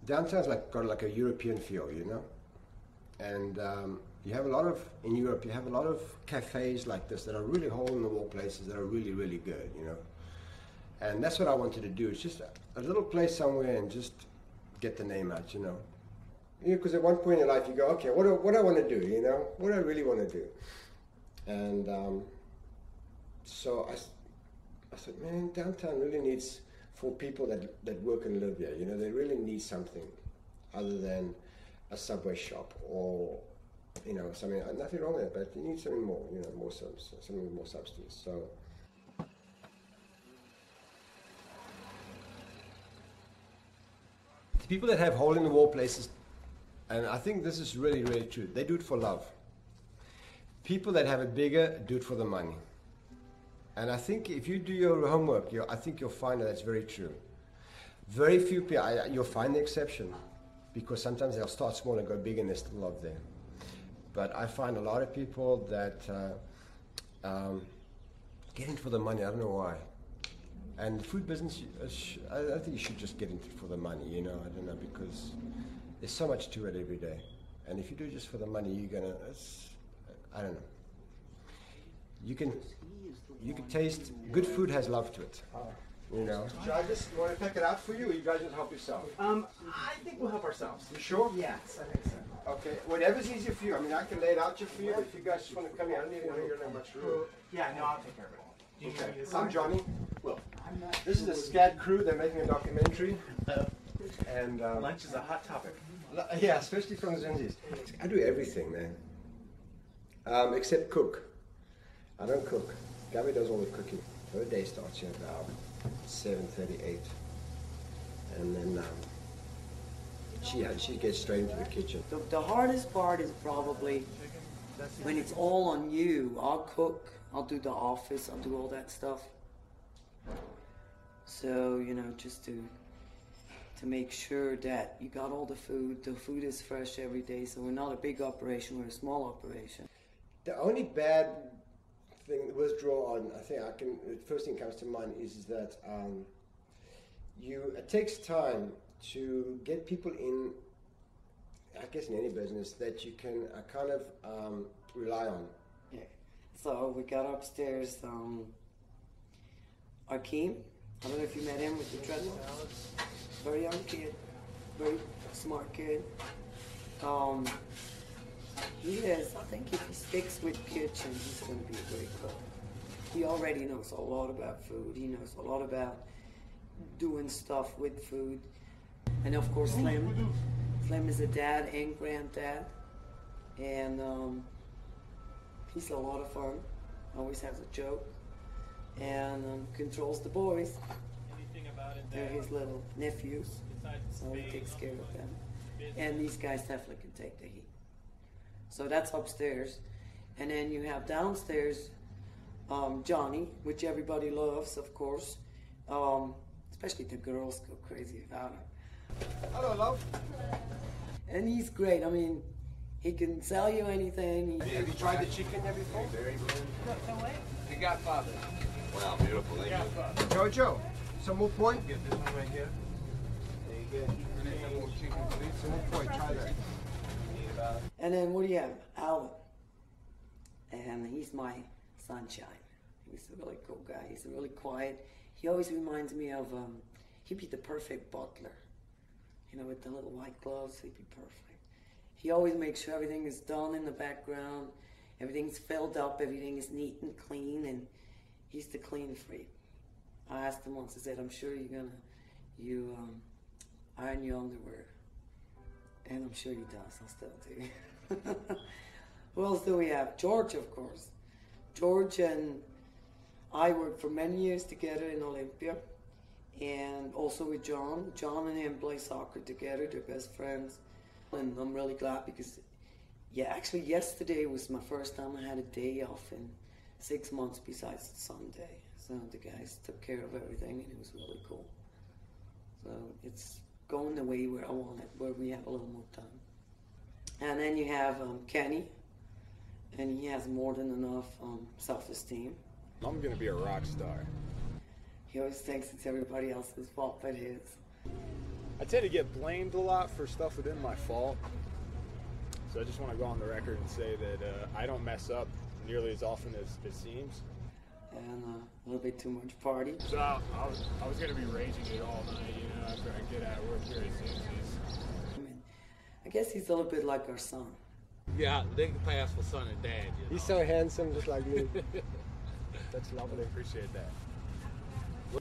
downtown's got like a European feel, you know, and you have a lot of, in Europe, you have a lot of cafes like this that are really hole-in-the-wall places that are really, really good, you know. And that's what I wanted to do. It's just a little place somewhere and just get the name out, you know. Because at one point in life you go, okay, what do I want to do, you know? What do I really want to do? And so I said, man, downtown really needs, for people that work and live here, you know, they really need something other than a Subway shop or, you know, something, nothing wrong with it, but you need something more, you know, more something with more substance. So. The people that have hole-in-the-wall places, and I think this is really, really true, they do it for love. People that have it bigger do it for the money. And I think if you do your homework, I think you'll find that that's very true. Very few people, you'll find the exception, because sometimes they'll start small and go big and there's still love there. But I find a lot of people that get in for the money, I don't know why. And the food business, I don't think you should just get into it for the money, you know, I don't know, because there's so much to it every day. And if you do it just for the money, you're gonna, I don't know. You can taste, good food has love to it, you know. Should I just want to pick it out for you, or you guys just help yourself? I think we'll help ourselves. You sure? Yes, I think so. Okay, whatever's easier for you. I mean, I can lay it out for you, but if you guys just want to come here, I don't even want to hear that much room. Yeah, no, I'll take care of it. Okay, I'm Johnny. Will. This is the SCAD crew. They're making a documentary. And lunch is a hot topic. Yeah, especially from the Zunzis. I do everything, man. Except cook. I don't cook. Gabby does all the cooking. Her day starts at about 7:38, and then she gets straight into the kitchen. The hardest part is probably when it's all on you. I'll cook. I'll do the office. I'll do all that stuff. So, you know, just to make sure that you got all the food. The food is fresh every day. So we're not a big operation. We're a small operation. The only bad thing, withdraw on, I think the first thing that comes to mind is that it takes time to get people in, I guess in any business, that you can kind of rely on. Yeah. So we got upstairs Akeem. I don't know if you met him with the treadmill. Very young kid, very smart kid. He is, I think if he sticks with kitchen, he's going to be a great cook. He already knows a lot about food. He knows a lot about doing stuff with food. And of course, Slim. Slim is a dad and granddad. And he's a lot of fun. Always has a joke. And controls the boys. Anything about it? They're his little nephews. So he takes care of them. And these guys definitely can take the heat. So that's upstairs. And then you have downstairs Johnny, which everybody loves, of course. Especially the girls go crazy about him. Hello, love. And he's great. I mean, he can sell you anything. Have you tried the chicken there before? Very good. The Godfather. Wow, beautiful. Thank you. Jojo, some more point? Get this one right here. There you go. And then some more chicken, please. Some more point, try that. And then what do you have? Alvin. And he's my sunshine. He's a really cool guy. He's really quiet. He always reminds me of, he'd be the perfect butler. You know, with the little white gloves, he'd be perfect. He always makes sure everything is done in the background. Everything's filled up, everything is neat and clean, and he's the clean freak. I asked him once, I said, I'm sure you iron your underwear. And I'm sure he does, I'll still do. Who else do we have? George, of course. George and I worked for many years together in Olympia. And also with John. John and him play soccer together, they're best friends. And I'm really glad because, yeah, actually yesterday was my first time I had a day off in 6 months besides Sunday. So the guys took care of everything and it was really cool. So it's going the way where I want it, where we have a little more time. And then you have Kenny, and he has more than enough self-esteem. I'm gonna be a rock star. He always thinks it's everybody else's fault but his. I tend to get blamed a lot for stuff within my fault. So I just want to go on the record and say that I don't mess up nearly as often as it seems. And a little bit too much party. So I was going to be raging it all night, you know, after I get out of work here at Zunzis. I mean, I guess he's a little bit like our son. Yeah, they can pass for son and dad. You know? He's so handsome, just like me. That's lovely. Appreciate that.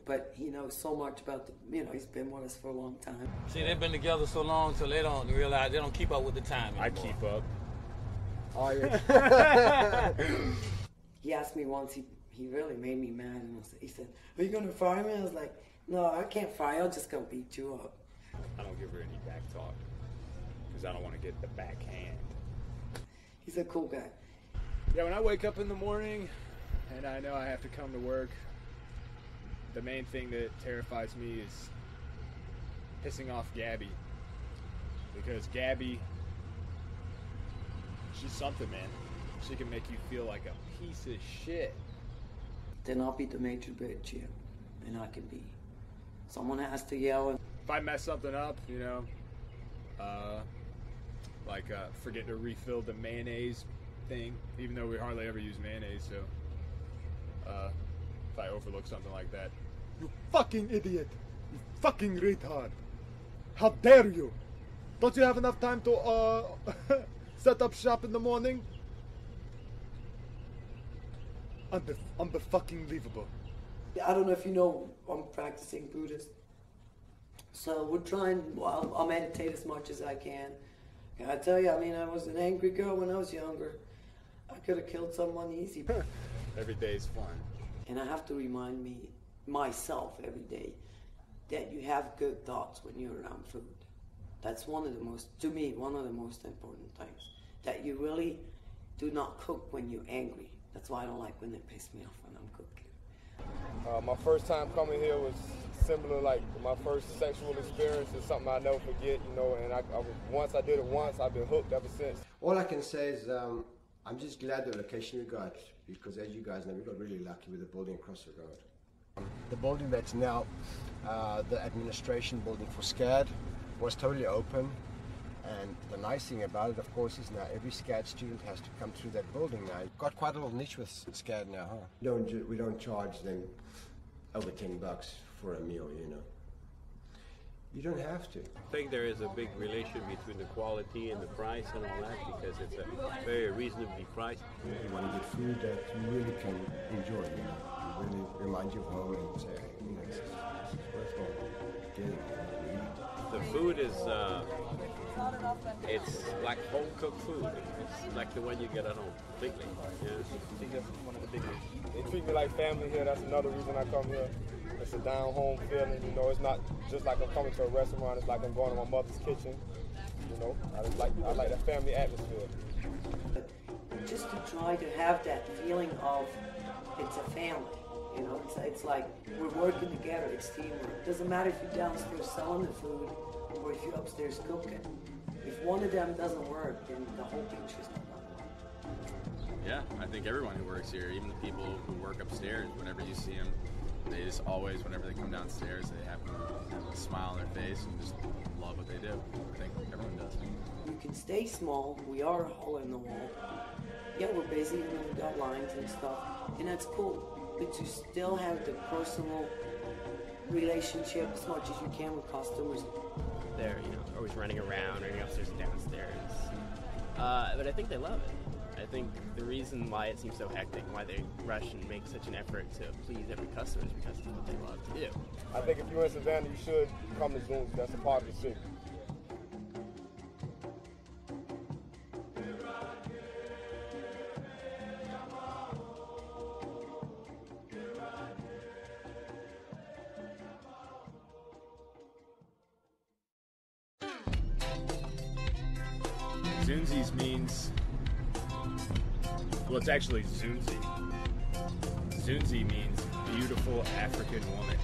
But he knows so much about the, you know, he's been with us for a long time. See, they've been together so long till they don't realize, they don't keep up with the time anymore. I keep up. Oh, yeah. He asked me once, he really made me mad, and he said, "Are you going to fire me?" I was like, "No, I can't fire you, I'll just go beat you up." I don't give her any back talk because I don't want to get the backhand. He's a cool guy. Yeah, when I wake up in the morning and I know I have to come to work, the main thing that terrifies me is pissing off Gabby. Because Gabby, she's something, man. She can make you feel like a piece of shit. Then I'll be the major bitch, yeah. And I can be. Someone has to yell. And If I mess something up, you know, forget to refill the mayonnaise thing, even though we hardly ever use mayonnaise, so if I overlook something like that, "You fucking idiot! You fucking retard! How dare you! Don't you have enough time to set up shop in the morning?" Unbe-fucking-believable. I don't know if you know, I'm practicing Buddhist. So we're trying, well, I'll meditate as much as I can. And I tell you, I mean, I was an angry girl when I was younger. I could have killed someone easy. Every day is fun. And I have to remind myself every day that you have good thoughts when you're around food. That's one of the most important things. That you really do not cook when you're angry. That's why I don't like when they piss me off when I'm cooking. My first time coming here was similar, like my first sexual experience is something I never forget, you know, and once I did it once, I've been hooked ever since. All I can say is I'm just glad the location we got, because as you guys know, we got really lucky with the building across the road. The building that's now the administration building for SCAD was totally open, and the nice thing about it, of course, is now every SCAD student has to come through that building now. Got quite a little niche with SCAD now, huh? We don't charge them over $10 for a meal, you know. You don't have to. I think there is a big relation between the quality and the price and all that, because it's a very reasonably priced. You want to get food that you really can enjoy, you know. It really reminds you of home and say, you know, it's worthwhile getting. The food is, it's like home cooked food. It's like the one you get at home, completely. Yeah. I think that's one of the big reasons. They treat me like family here. That's another reason I come here. It's a down-home feeling, you know. It's not just like I'm coming to a restaurant. It's like I'm going to my mother's kitchen, you know. I like that family atmosphere. Just to try to have that feeling of it's a family, you know. It's like we're working together. It's teamwork. It doesn't matter if you're downstairs selling the food or if you're upstairs cooking. If one of them doesn't work, then the whole picture's not going to work. Yeah, I think everyone who works here, even the people who work upstairs, whenever you see them, they just always, whenever they come downstairs, they have a smile on their face and just love what they do. I think everyone does. You can stay small. We are a hole in the wall. Yeah, we're busy, and we've got lines and stuff, and that's cool. But you still have the personal relationship as much as you can with customers. They're, you know, always running around, running upstairs and downstairs. But I think they love it. I think the reason why it seems so hectic, why they rush and make such an effort to please every customer is because it's what they love to do. I think if you're in Savannah, you should come to Zunzis. That's a part of the city. Zunzis means, well, it's actually Zunzi. Zunzi means beautiful African woman.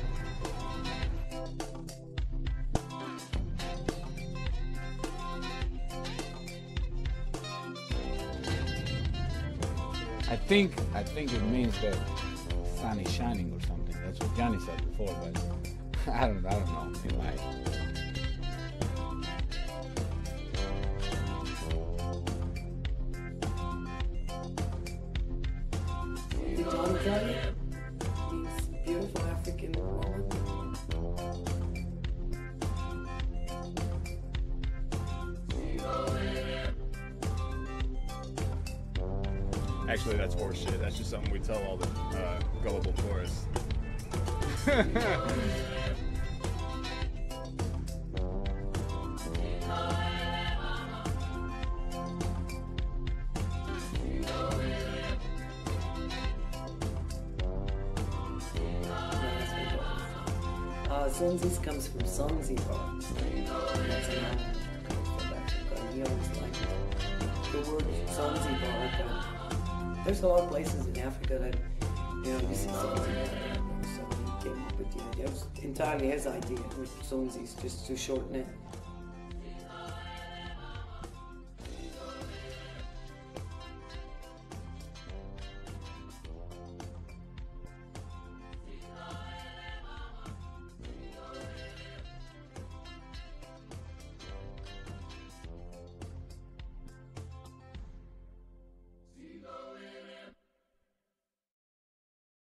I think it means that sun is shining or something. That's what Johnny said before, but I don't know. Zunzis means beautiful African woman. Actually, that's horseshit. That's just something we tell all the gullible tourists. Zunzis comes from Zanzibar. That's an island coast of Africa. And he always liked the word Zanzibar. But there's a lot of places in Africa that, you know, you see Zanzibar. So he came up with the idea. It was entirely his idea with Zunzis, just to shorten it.